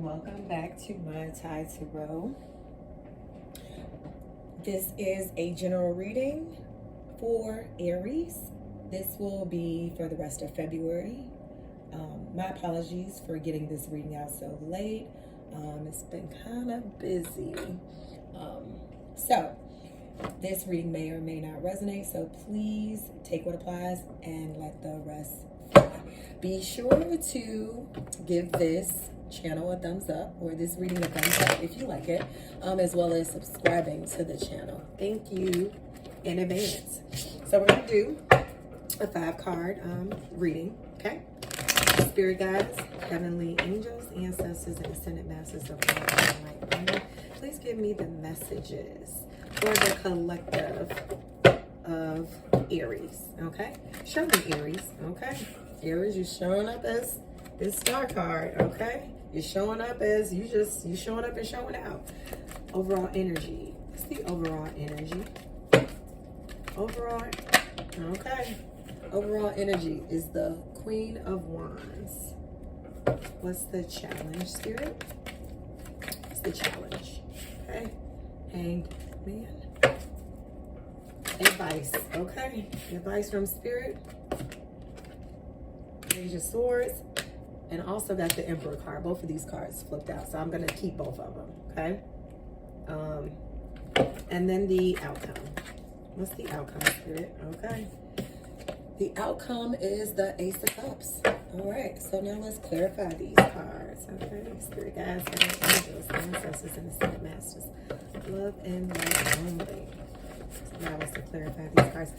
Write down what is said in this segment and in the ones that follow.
welcome back to my Tide Tarot. This is a general reading for Aries. This will be for the rest of February. My apologies for getting this reading out so late. It's been kind of busy. So this reading may or may not resonate, so please take what applies and let the rest fly. Be sure to give this channel a thumbs up, or this reading a thumbs up if you like it, as well as subscribing to the channel. Thank you in advance. So we're going to do a 5-card reading, okay? Spirit guides, heavenly angels, ancestors, and ascended masters of love and light, please give me the messages for the collective of Aries, okay? Show me Aries, okay? Aries, you're showing up as this star card, okay? You're showing up as you showing up and showing out. Overall energy. What's the overall energy? Overall, okay. Overall energy is the Queen of Wands. What's the challenge, Spirit? What's the challenge? Okay. Hanged Man. Advice, okay? Advice from Spirit. Page of Swords. And also got the Emperor card. Both of these cards flipped out. So I'm going to keep both of them. Okay. And then the outcome. What's the outcome, Spirit? Okay. The outcome is the Ace of Cups. All right. So now let's clarify these cards. Okay. Spirit guides, angels, ancestors, and ascended masters. Love and light only. So now let's clarify these cards.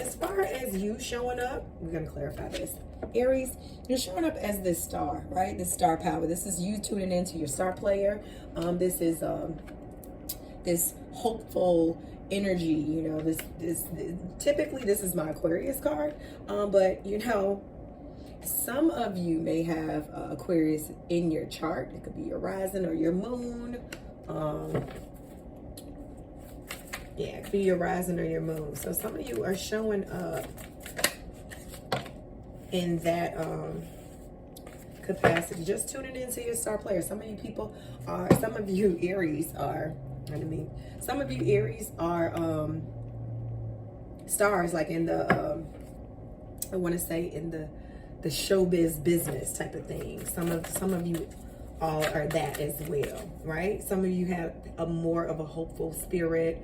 As far as you showing up, we're going to clarify this. Aries, you're showing up as this star, right? This star power. This is you tuning into your star player. This is this hopeful energy. You know, this typically this is my Aquarius card. But you know, some of you may have Aquarius in your chart. It could be your rising or your moon. Yeah, it could be your rising or your moon. So some of you are showing up in that capacity, just tuning into your star player. Some of you people are, some of you Aries are, some of you Aries are stars, like in the I want to say in the showbiz business type of thing. Some of you all are that as well, right? Some of you have a more of a hopeful spirit.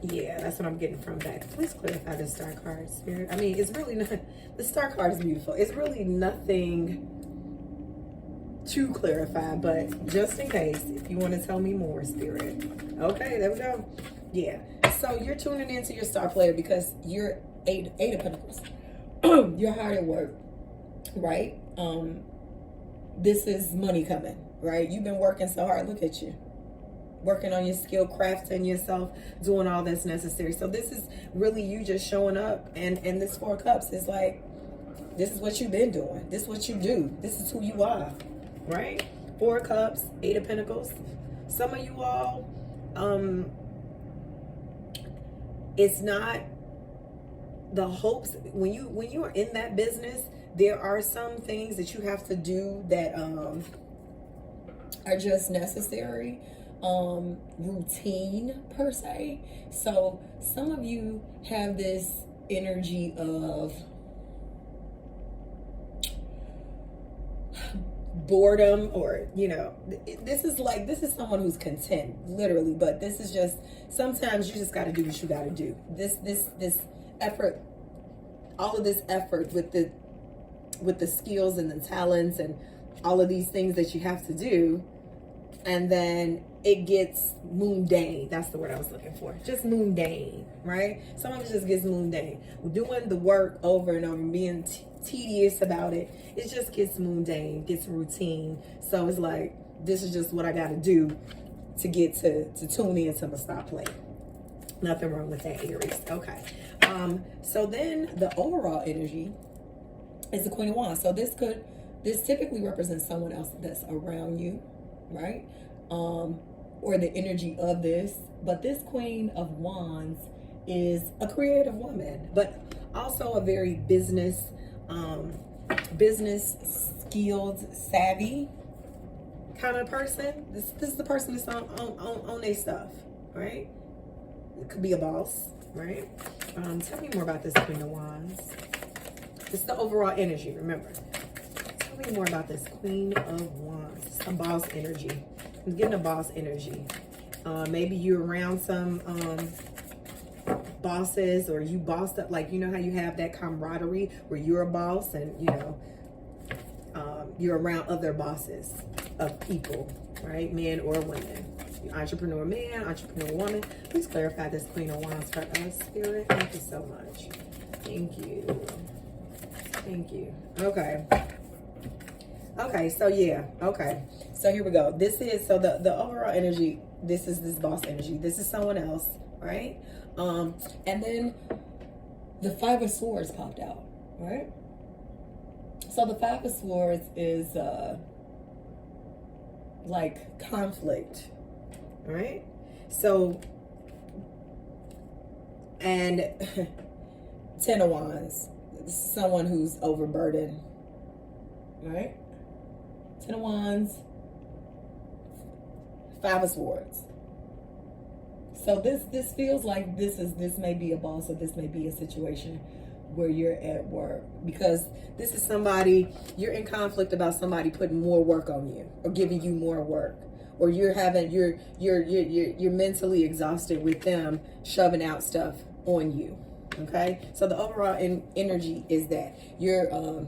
Yeah, that's what I'm getting from that. Please clarify the star card, Spirit. I mean, it's really not, the star card is beautiful. It's really nothing to clarify, but just in case, if you want to tell me more, Spirit. Okay, there we go. Yeah. So you're tuning into your star player because you're eight of Pentacles. You're hard at work, right? This is money coming, right? You've been working so hard. Look at you. Working on your skill, crafting yourself, doing all that's necessary. So this is really you just showing up, and this 4 of Cups is like, this is what you've been doing. This is what you do. This is who you are, right? 4 of Cups, 8 of Pentacles. Some of you all, it's not the hopes. When you are in that business, there are some things that you have to do that are just necessary. Routine per se. So some of you have this energy of boredom, or you know, this is someone who's content, literally, but this is just, sometimes you just got to do what you got to do. This effort, all of this effort with the skills and the talents and all of these things that you have to do, and then it gets mundane. That's the word I was looking for. Just mundane, right? Some of it just gets mundane. Doing the work over and over, being tedious about it, it just gets mundane, gets routine. So it's like, this is just what I got to do to get to tune in to my star play. Nothing wrong with that, Aries. Okay. So then the overall energy is the Queen of Wands. So this typically represents someone else that's around you, right? Or the energy of this. But this Queen of Wands is a creative woman, but also a very business skilled, savvy kind of person. This is the person that's on their stuff, right? It could be a boss, right? Tell me more about this Queen of Wands. It's the overall energy, remember. Tell me more about this Queen of Wands. Some boss energy. I'm getting a boss energy. Maybe you're around some bosses, or you bossed up, like, you know how you have that camaraderie where you're a boss and, you know, you're around other bosses of people, right? Men or women. Entrepreneur man, entrepreneur woman. Please clarify this Queen of Wands for us, Spirit. Thank you so much. Thank you. Thank you. Okay. Okay, so yeah. Okay. So here we go. This is, so the overall energy, this is this boss energy. This is someone else, right? And then the Five of Swords popped out, right? So the Five of Swords is like conflict, right? So, and Ten of Wands, someone who's overburdened, right? Ten of Wands, Five of Swords. So this feels like this may be a boss, or this may be a situation where you're at work, because this is somebody, you're in conflict about somebody putting more work on you or giving you more work, or you're mentally exhausted with them shoving out stuff on you. Okay, so the overall energy is that you're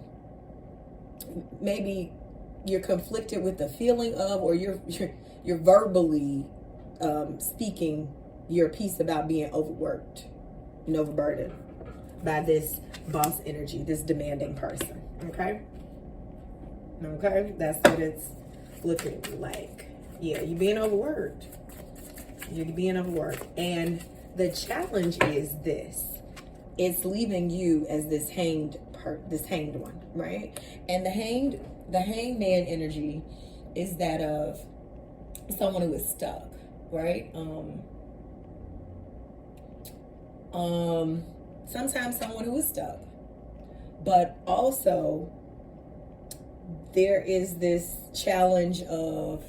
maybe you're conflicted with the feeling of, or you're verbally speaking your piece about being overworked and overburdened by this boss energy, this demanding person. Okay, that's what it's looking like. Yeah, you're being overworked. You're being overworked, and the challenge is this: it's leaving you as this hanged one, right? And the hanged man energy is that of someone who is stuck, right? Sometimes someone who is stuck, but also there is this challenge of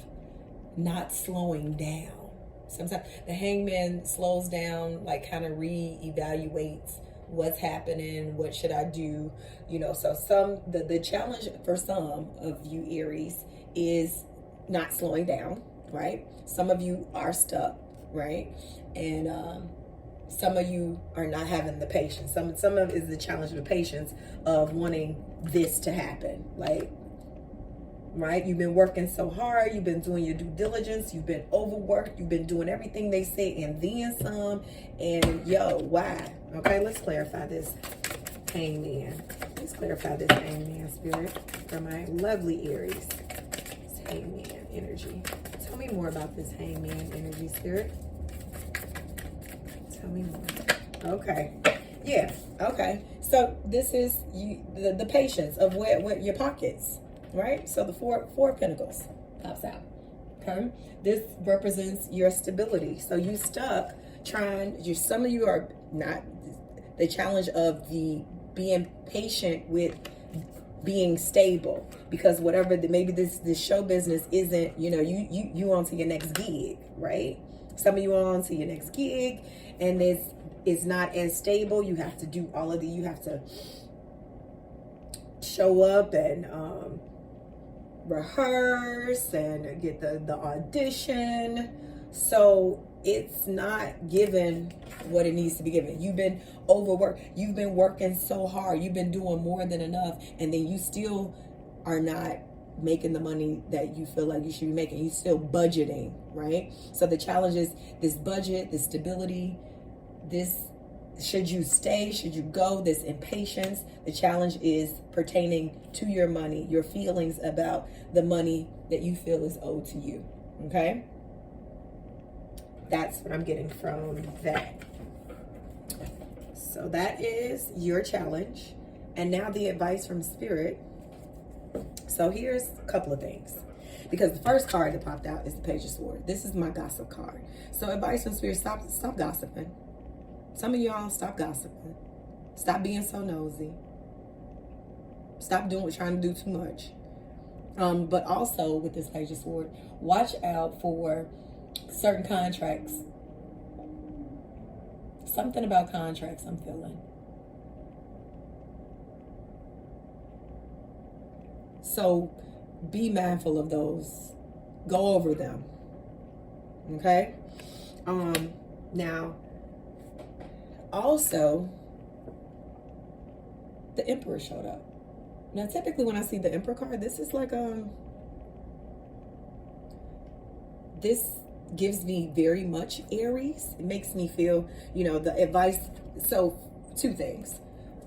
not slowing down. Sometimes the hangman slows down, like kind of reevaluates what's happening, what should I do, you know. So the challenge for some of you Aries is not slowing down, right? Some of you are stuck, right? And some of you are not having the patience. Some of it is the challenge of the patience of wanting this to happen, like, right? You've been working so hard, you've been doing your due diligence, you've been overworked, you've been doing everything they say and then some, and yo, why? Okay, let's clarify this hangman. Let's clarify this hangman, Spirit, for my lovely Aries. This hangman energy. Tell me more about this hangman energy, Spirit. Tell me more. Okay. Yeah. Okay. So this is the patience of what your pockets, right? So the four of Pentacles pops out. Okay. This represents your stability. So you stuck trying. Some of you are not. The challenge of the being patient with being stable, because whatever maybe this show business isn't, you know, you on to your next gig, right? Some of you are on to your next gig, and this is not as stable. You have to do all of you have to show up and rehearse and get the audition. So it's not given what it needs to be given. You've been overworked. You've been working so hard. You've been doing more than enough, and then you still are not making the money that you feel like you should be making. You still budgeting, right? So the challenge is this budget, this stability, this should you stay, should you go, this impatience. The challenge is pertaining to your money, your feelings about the money that you feel is owed to you. Okay? That's what I'm getting from that. So that is your challenge. And now the advice from Spirit. So here's a couple of things. Because the first card that popped out is the Page of Swords. This is my gossip card. So advice from Spirit, stop gossiping. Some of y'all, stop gossiping. Stop being so nosy. Stop trying to do too much. But also with this Page of Swords, watch out for certain contracts. Something about contracts I'm feeling. So be mindful of those. Go over them. Okay? Now, also, the Emperor showed up. Now, typically when I see the Emperor card, this is like, this gives me very much Aries. It makes me feel, the advice. So, two things.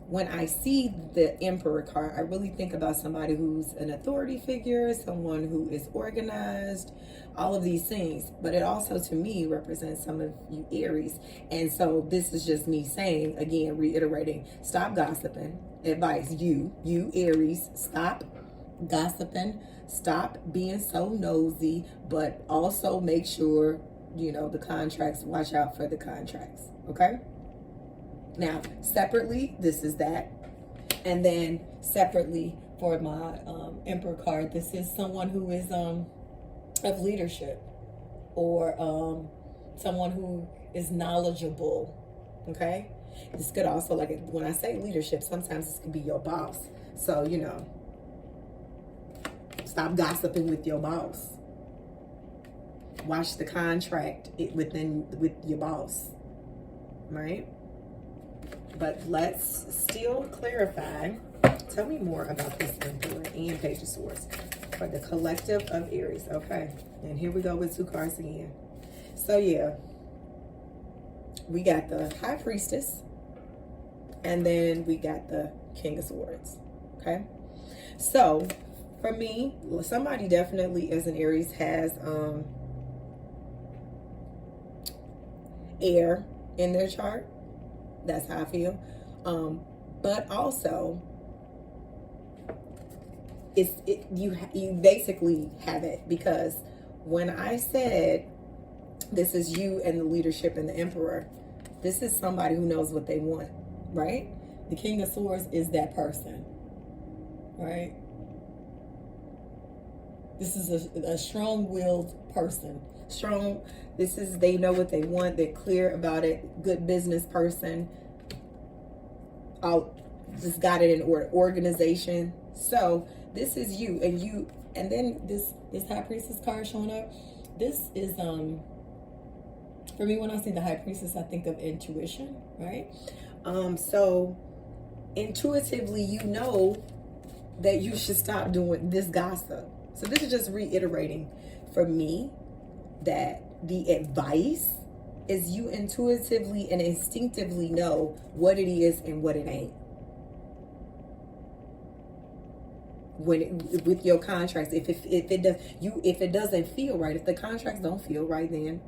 When I see the Emperor card, I really think about somebody who's an authority figure, someone who is organized, all of these things. But it also, to me, represents some of you Aries. And so this is just me saying, again, reiterating, stop gossiping. Advice, you Aries, stop gossiping. Stop being so nosy, but also make sure, the contracts, watch out for the contracts, okay? Now, separately, this is that. And then separately for my Emperor card, this is someone who is of leadership, or someone who is knowledgeable, okay? This could also, like when I say leadership, sometimes this could be your boss. So, stop gossiping with your boss. Watch the contract with your boss, right? But let's still clarify. Tell me more about this Emperor and Page of Swords for the collective of Aries. Okay, and here we go with 2 cards again. So yeah, we got the High Priestess, and then we got the King of Swords. Okay, so for me, somebody definitely as an Aries has air in their chart. That's how I feel. But also, you basically have it, because when I said this is you and the leadership and the Emperor, this is somebody who knows what they want, right? The King of Swords is that person, right? This is a strong-willed person. They know what they want. They're clear about it. Good business person. Just got it in order. Organization. So this is you, and then this High Priestess card showing up. This is for me, when I see the High Priestess, I think of intuition, right? So intuitively, you know that you should stop doing this gossip. So this is just reiterating for me that the advice is you intuitively and instinctively know what it is and what it ain't. With your contracts, if it doesn't feel right, if the contracts don't feel right, then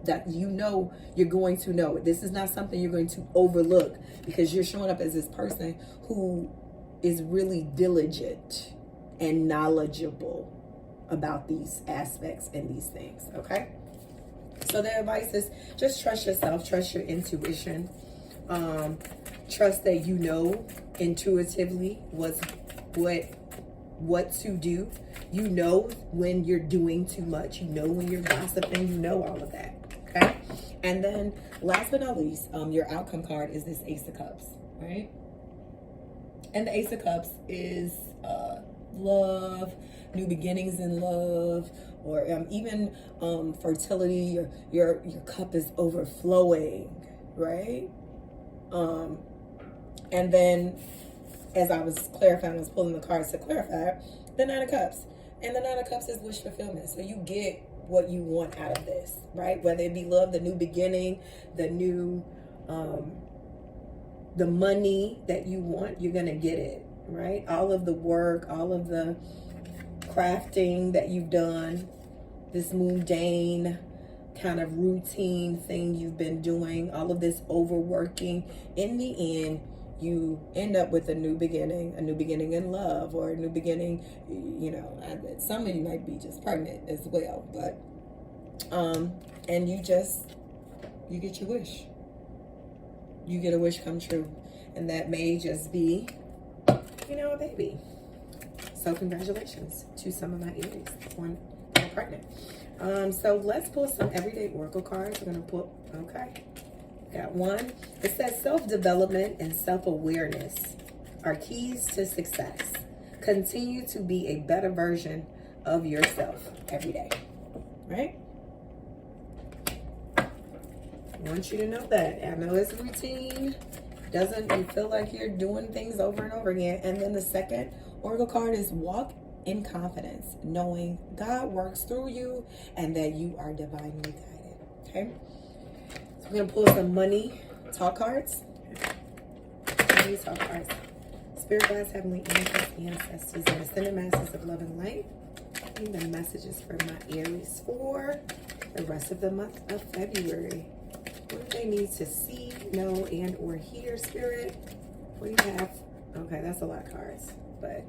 that you're going to know it. This is not something you're going to overlook, because you're showing up as this person who is really diligent and knowledgeable about these aspects and these things, okay? So the advice is just trust yourself, trust your intuition, trust that you know intuitively what to do. You know when you're doing too much, you know when you're gossiping, you know all of that, okay? And then last but not least, your outcome card is this Ace of Cups, right? And the Ace of Cups is love, new beginnings in love, or even fertility. Your cup is overflowing, right? And then, as I was clarifying, I was pulling the cards to clarify, the Nine of Cups. And the Nine of Cups is wish fulfillment. So you get what you want out of this, right? Whether it be love, the new beginning, the new, the money that you want, you're going to get it, right? All of the work, all of the crafting that you've done, this mundane kind of routine thing you've been doing, all of this overworking, in the end, you end up with a new beginning in love, or a new beginning, some of you might be just pregnant as well, but, and you get your wish. You get a wish come true. And that may just be, a baby. So congratulations to some of my Aries on being pregnant. So let's pull some everyday oracle cards. We're gonna pull, okay. Got one. It says self-development and self-awareness are keys to success. Continue to be a better version of yourself every day. Right? I want you to know that. I know it's routine. Doesn't you feel like you're doing things over and over again? And then the second oracle card is walk in confidence, knowing God works through you and that you are divinely guided. Okay? So we're going to pull some money talk cards. Money talk cards. Spirit guides, heavenly angels, ancestors, and ascended masters of love and light. And the messages for my Aries for the rest of the month of February. What do they need to see, know, and or hear, Spirit? What do you have? Okay, that's a lot of cards, but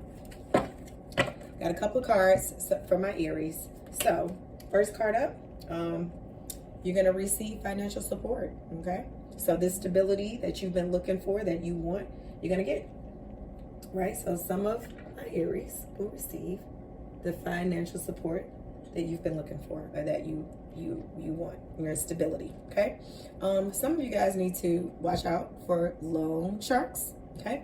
got a couple of cards for my Aries. So, first card up, you're going to receive financial support, okay? So, this stability that you've been looking for, that you want, you're going to get, right? So, some of my Aries will receive the financial support that you've been looking for, or that you want, your stability, okay? Some of you guys need to watch out for loan sharks, okay?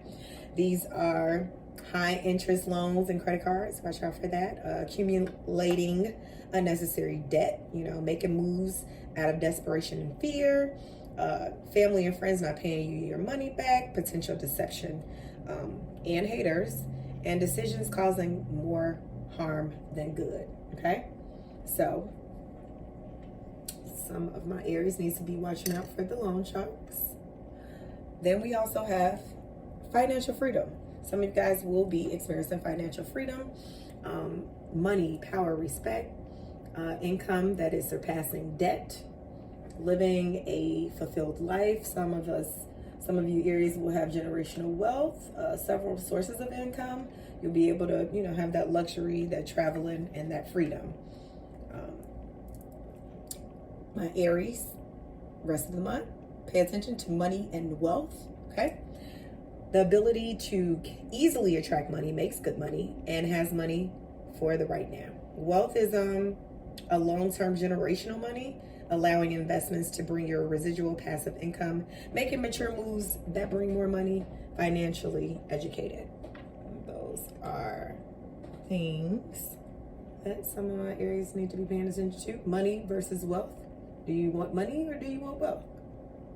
These are high interest loans and credit cards. Watch out for that. Accumulating unnecessary debt, making moves out of desperation and fear. Family and friends not paying you your money back. Potential deception and haters. And decisions causing more harm than good, okay? So, some of my Aries needs to be watching out for the loan sharks. Then we also have financial freedom. Some of you guys will be experiencing financial freedom, money, power, respect, income that is surpassing debt, living a fulfilled life. Some of you Aries will have generational wealth, several sources of income. You'll be able to, have that luxury, that traveling, and that freedom. My Aries, rest of the month, pay attention to money and wealth, okay? The ability to easily attract money, makes good money, and has money for the right now. Wealth is a long-term generational money, allowing investments to bring your residual passive income, making mature moves that bring more money, financially educated. Those are things that some of my Aries need to be paying attention to. Money versus wealth. Do you want money or do you want wealth?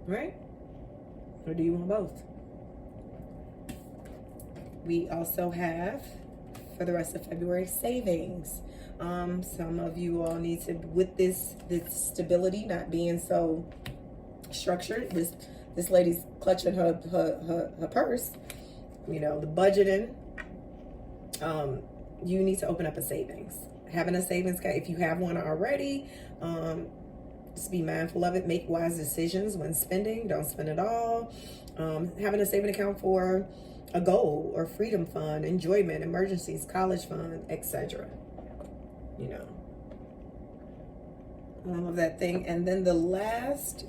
Right? Or do you want both? We also have, for the rest of February, savings. Some of you all need to, with this stability not being so structured, this lady's clutching her purse, the budgeting, you need to open up a savings. Having a savings account, if you have one already, just be mindful of it. Make wise decisions when spending. Don't spend it all. Having a saving account for a goal or freedom fund, enjoyment, emergencies, college fund, etc. All of that thing. And then the last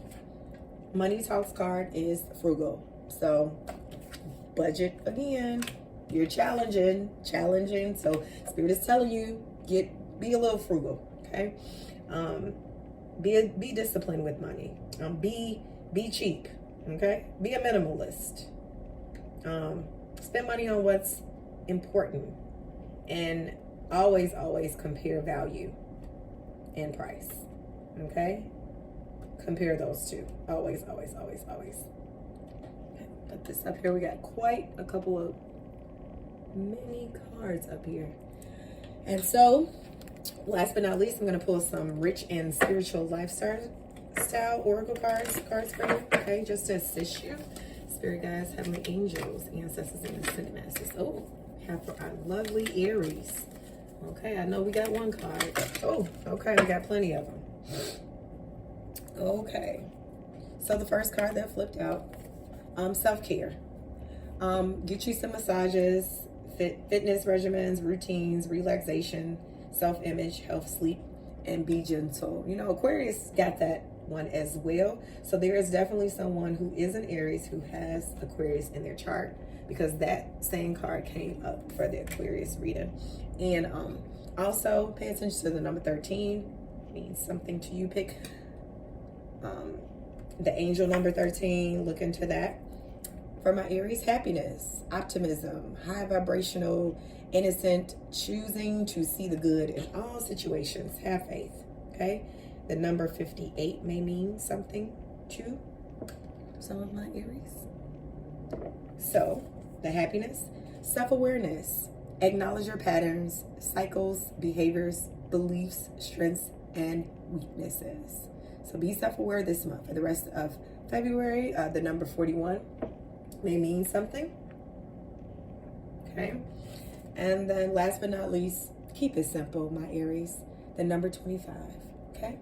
money talks card is frugal. So budget again. You're challenging. So Spirit is telling you, be a little frugal, okay? Be disciplined with money. Be cheap, okay? Be a minimalist. Spend money on what's important, and always compare value and price, okay? Compare those two. Always. Put this up here. We got quite a couple of many cards up here. And so, last but not least, I'm going to pull some rich and spiritual lifestyle oracle cards for you, okay, just to assist you. Spirit guides, heavenly angels, ancestors, and ascended masters. Oh, have for our lovely Aries. Okay, I know we got one card. Oh, okay, we got plenty of them. Okay, so the first card that flipped out, self-care. Get you some massages, fitness regimens, routines, relaxation, self-image, health, sleep, and be gentle. Aquarius got that one as well. So there is definitely someone who is an Aries who has Aquarius in their chart, because that same card came up for the Aquarius reading. And also pay attention to the number 13. It means something to you. Pick the angel number 13. Look into that. For my Aries, happiness, optimism, high vibrational, innocent, choosing to see the good in all situations. Have faith, okay? The number 58 may mean something to some of my Aries. So, the happiness, self-awareness, acknowledge your patterns, cycles, behaviors, beliefs, strengths, and weaknesses. So be self-aware this month. For the rest of February, the number 41 may mean something. Okay. And then last but not least, keep it simple, my Aries. The number 25. Okay.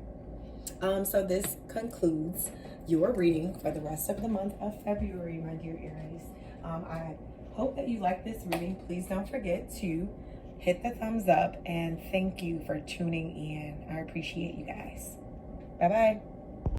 So this concludes your reading for the rest of the month of February, my dear Aries. I hope that you like this reading. Please don't forget to hit the thumbs up, and thank you for tuning in. I appreciate you guys. Bye-bye.